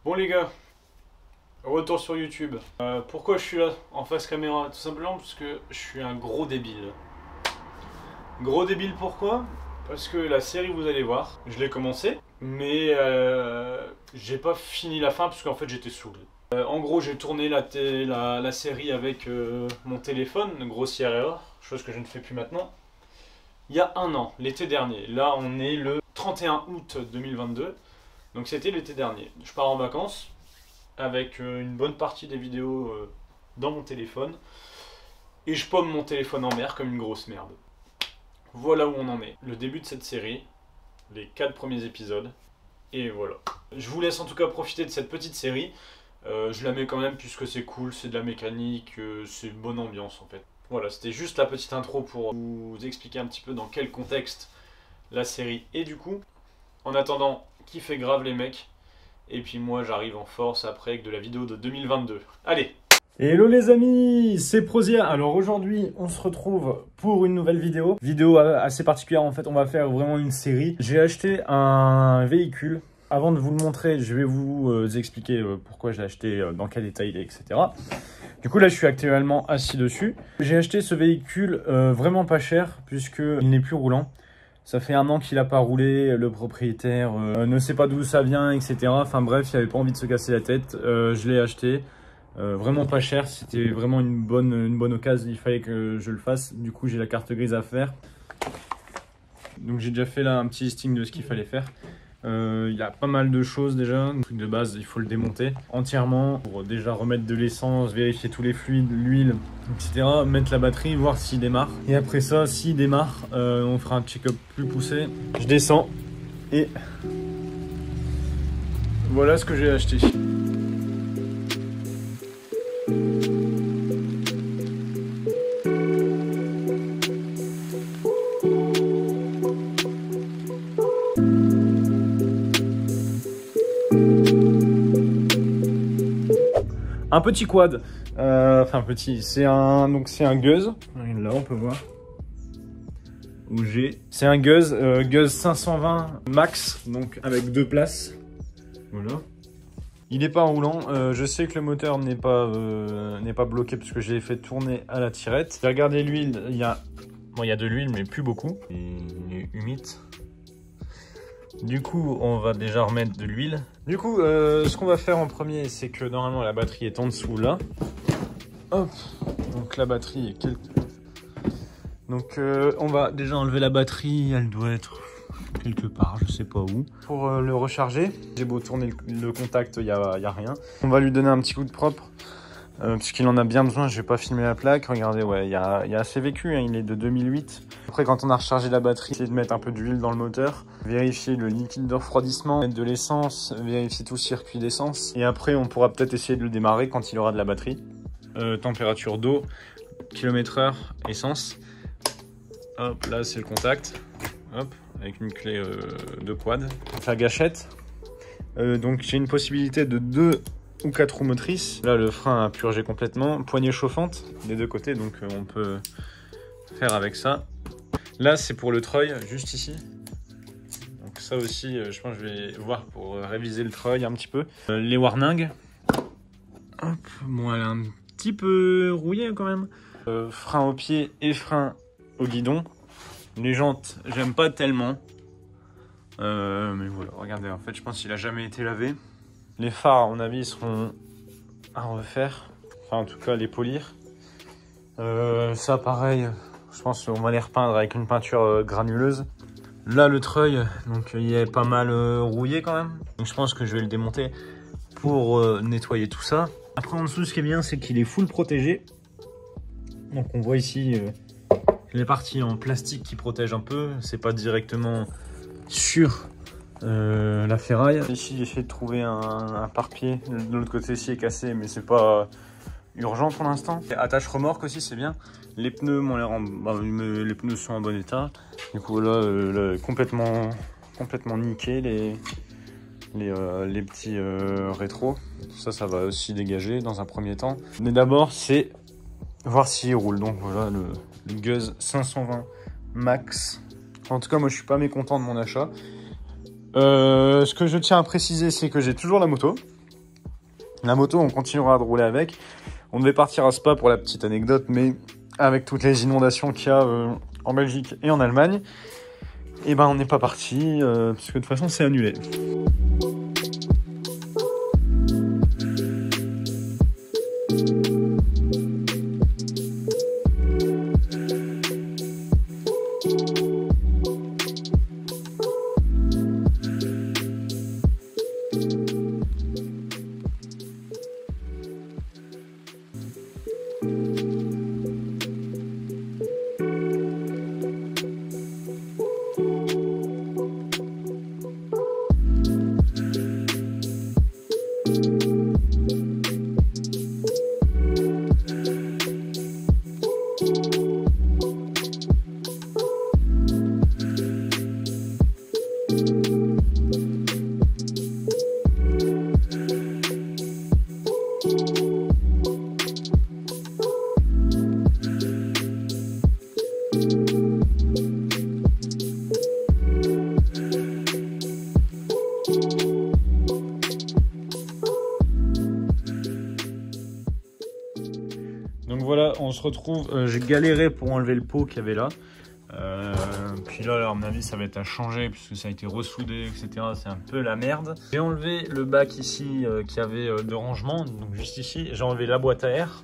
Bon les gars, retour sur YouTube. Pourquoi je suis là en face caméra? Tout simplement parce que je suis un gros débile. Gros débile pourquoi? Parce que la série, vous allez voir, je l'ai commencé, mais j'ai pas fini la fin parce qu'en fait j'étais saoulé. En gros, j'ai tourné la série avec mon téléphone, grossière erreur, chose que je ne fais plus maintenant. Il y a un an, l'été dernier. Là, on est le 31 août 2022. Donc c'était l'été dernier. Je pars en vacances avec une bonne partie des vidéos dans mon téléphone. Et je pomme mon téléphone en mer comme une grosse merde. Voilà où on en est. Le début de cette série, les 4 premiers épisodes. Et voilà. Je vous laisse en tout cas profiter de cette petite série. Je la mets quand même puisque c'est cool, c'est de la mécanique, c'est une bonne ambiance en fait. Voilà, c'était juste la petite intro pour vous expliquer un petit peu dans quel contexte la série est du coup. En attendant, kiffez grave les mecs. Et puis moi j'arrive en force après avec de la vidéo de 2022. Allez! Hello les amis, c'est Prozia. Alors aujourd'hui, on se retrouve pour une nouvelle vidéo. Vidéo assez particulière en fait, on va faire vraiment une série. J'ai acheté un véhicule. Avant de vous le montrer, je vais vous expliquer pourquoi j'ai acheté, dans quel état il est, etc. Du coup là, je suis actuellement assis dessus. J'ai acheté ce véhicule vraiment pas cher puisqu'il n'est plus roulant. Ça fait un an qu'il n'a pas roulé, le propriétaire ne sait pas d'où ça vient, etc. Enfin bref, il n'avait pas envie de se casser la tête. Je l'ai acheté. Vraiment pas cher, c'était vraiment une bonne occasion, il fallait que je le fasse. Du coup, j'ai la carte grise à faire. Donc j'ai déjà fait là un petit listing de ce qu'il fallait faire. Il y a pas mal de choses déjà. Le truc de base, il faut le démonter entièrement pour déjà remettre de l'essence, vérifier tous les fluides, l'huile, etc. Mettre la batterie, voir s'il démarre. Et après ça, s'il démarre, on fera un check-up plus poussé. Je descends et voilà ce que j'ai acheté. Un petit quad, enfin petit, c'est un Guz, là on peut voir, c'est un Guz, Guz 520 max, donc avec 2 places, voilà. Il n'est pas roulant, je sais que le moteur n'est pas bloqué parce que j'ai fait tourner à la tirette. J'ai regardé l'huile, il y a de l'huile mais plus beaucoup, il est humide. Du coup, on va déjà remettre de l'huile. Du coup, ce qu'on va faire en premier, c'est que normalement la batterie est en dessous là. Hop, donc la batterie est donc on va déjà enlever la batterie, elle doit être quelque part, je sais pas où. Pour le recharger, j'ai beau tourner le contact, il y a rien. On va lui donner un petit coup de propre. Puisqu'il en a bien besoin, je vais pas filmer la plaque. Regardez, ouais, il y a assez vécu, hein, il est de 2008. Après, quand on a rechargé la batterie, essayer de mettre un peu d'huile dans le moteur, vérifier le liquide de refroidissement, mettre de l'essence, vérifier tout le circuit d'essence. Et après, on pourra peut-être essayer de le démarrer quand il aura de la batterie. Température d'eau, km/h, essence. Hop, là c'est le contact. Hop, avec une clé de quad. Donc la gâchette. Donc j'ai une possibilité de 2 ou 4 roues motrices. Là le frein a purgé complètement. Poignée chauffante des deux côtés, donc on peut faire avec ça. Là c'est pour le treuil, juste ici. Donc ça aussi je pense que je vais voir pour réviser le treuil un petit peu. Les warnings. Hop, bon elle est un petit peu rouillée quand même. Frein au pied et frein au guidon. Les jantes j'aime pas tellement. Mais voilà, regardez, en fait je pense qu'il a jamais été lavé. Les phares, à mon avis, seront à refaire. Enfin, en tout cas, les polir. Ça, pareil, je pense qu'on va les repeindre avec une peinture granuleuse. Là, le treuil, donc il est pas mal rouillé quand même. Donc, je pense que je vais le démonter pour nettoyer tout ça. Après, en dessous, ce qui est bien, c'est qu'il est full protégé. Donc, on voit ici les parties en plastique qui protègent un peu. C'est pas directement sur la ferraille. Ici j'ai essayé de trouver un pare-pied, de l'autre côté ici est cassé mais c'est pas urgent pour l'instant. Attache remorque aussi c'est bien. Les pneus m'ont l'air les pneus sont en bon état. Du coup là, complètement niqué les petits rétros. Tout ça va aussi dégager dans un premier temps. Mais d'abord c'est voir s'il roule. Donc voilà le Guz 520 max. En tout cas moi je suis pas mécontent de mon achat. Ce que je tiens à préciser, c'est que j'ai toujours la moto. La moto, on continuera de rouler avec. On devait partir à Spa pour la petite anecdote, mais avec toutes les inondations qu'il y a en Belgique et en Allemagne, et ben on n'est pas parti, parce que de toute façon c'est annulé. Donc voilà, on se retrouve, j'ai galéré pour enlever le pot qu'il y avait là. Puis là, à mon avis, ça va être à changer puisque ça a été ressoudé, etc. C'est un peu la merde. J'ai enlevé le bac ici qui avait de rangement, donc juste ici. J'ai enlevé la boîte à air.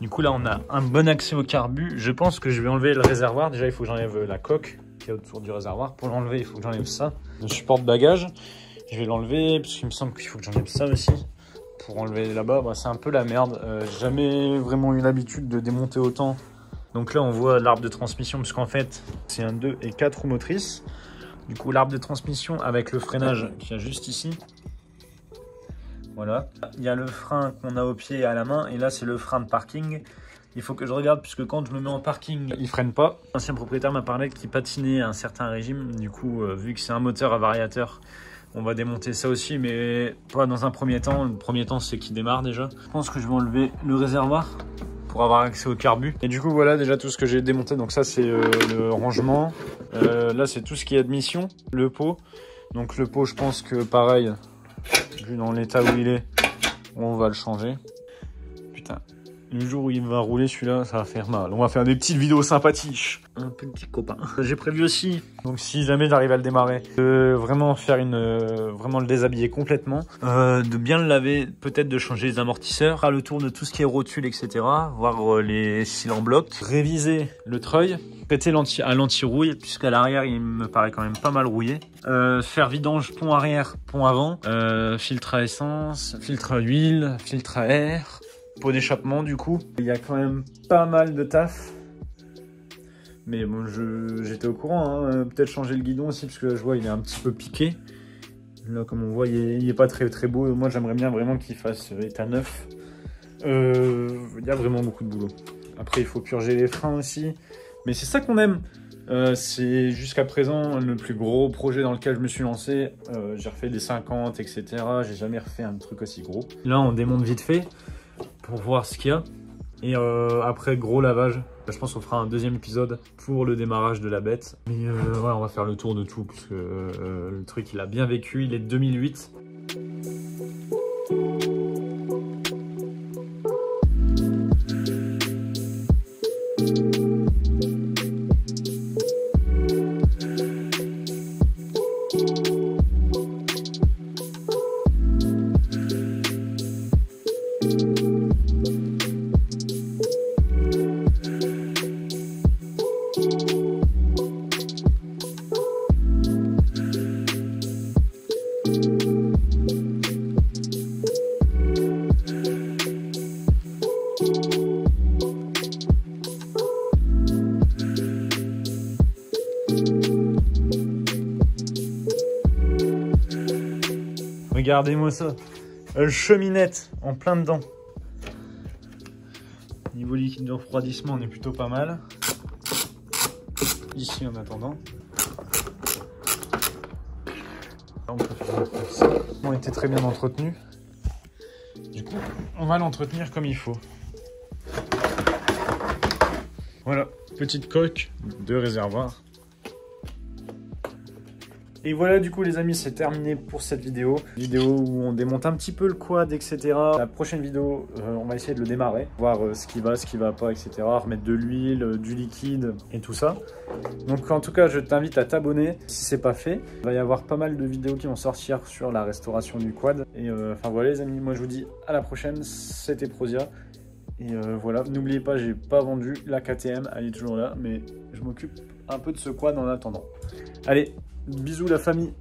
Du coup, là, on a un bon accès au carbu. Je pense que je vais enlever le réservoir. Déjà, il faut que j'enlève la coque qui est autour du réservoir. Pour l'enlever, il faut que j'enlève ça. Le support de bagage, je vais l'enlever parce qu'il me semble qu'il faut que j'enlève ça aussi. Pour enlever là-bas, bah, c'est un peu la merde. J'ai jamais vraiment eu l'habitude de démonter autant. Donc là, on voit l'arbre de transmission, parce qu'en fait, c'est un 2 et 4 roues motrices. Du coup, l'arbre de transmission avec le freinage qu'il y a juste ici. Voilà. Il y a le frein qu'on a au pied et à la main, et là, c'est le frein de parking. Il faut que je regarde, puisque quand je me mets en parking, il freine pas. L'ancien propriétaire m'a parlé qu'il patinait à un certain régime. Du coup, vu que c'est un moteur à variateur, on va démonter ça aussi, mais pas dans un premier temps. Le premier temps, c'est qu'il démarre déjà. Je pense que je vais enlever le réservoir pour avoir accès au carbu. Et du coup, voilà déjà tout ce que j'ai démonté. Donc ça, c'est le rangement. Là, c'est tout ce qui est admission, le pot. Donc le pot, je pense que pareil, vu dans l'état où il est, on va le changer. Putain, le jour où il va rouler celui-là, ça va faire mal. On va faire des petites vidéos sympathiques. Un petit copain. J'ai prévu aussi, donc si jamais j'arrive à le démarrer, de vraiment faire vraiment le déshabiller complètement, de bien le laver, peut-être de changer les amortisseurs, faire le tour de tout ce qui est rotule, etc. Voir les cils en bloc, réviser le treuil, péter à l'anti-rouille, puisqu'à l'arrière il me paraît quand même pas mal rouillé. Faire vidange pont arrière, pont avant, filtre à essence, filtre à huile, filtre à air, pot d'échappement du coup. Il y a quand même pas mal de taf. Mais bon, j'étais au courant, hein. Peut-être changer le guidon aussi, parce que là, je vois il est un petit peu piqué. Là, comme on voit, il est pas très beau. Moi, j'aimerais bien vraiment qu'il fasse état neuf. Il y a vraiment beaucoup de boulot. Après, il faut purger les freins aussi. Mais c'est ça qu'on aime. C'est jusqu'à présent le plus gros projet dans lequel je me suis lancé. J'ai refait des 50, etc. J'ai jamais refait un truc aussi gros. Là, on démonte vite fait pour voir ce qu'il y a. Et après, gros lavage. Je pense qu'on fera un deuxième épisode pour le démarrage de la bête. Mais ouais, on va faire le tour de tout, parce que le truc, il a bien vécu. Il est de 2008. Regardez-moi ça, cheminette en plein dedans. Niveau liquide de refroidissement, on est plutôt pas mal. Ici en attendant. Là, on peut faire ça. On était très bien entretenu. Du coup, on va l'entretenir comme il faut. Voilà, petite coque de réservoir. Et voilà, du coup les amis, c'est terminé pour cette vidéo. Vidéo où on démonte un petit peu le quad, etc. La prochaine vidéo, on va essayer de le démarrer, voir ce qui va pas, etc. Remettre de l'huile, du liquide et tout ça. Donc en tout cas, je t'invite à t'abonner si c'est pas fait. Il va y avoir pas mal de vidéos qui vont sortir sur la restauration du quad. Et enfin voilà les amis, moi je vous dis à la prochaine. C'était Prosia. Et voilà, n'oubliez pas, j'ai pas vendu la KTM, elle est toujours là, mais je m'occupe un peu de ce quad en attendant. Allez, bisous la famille.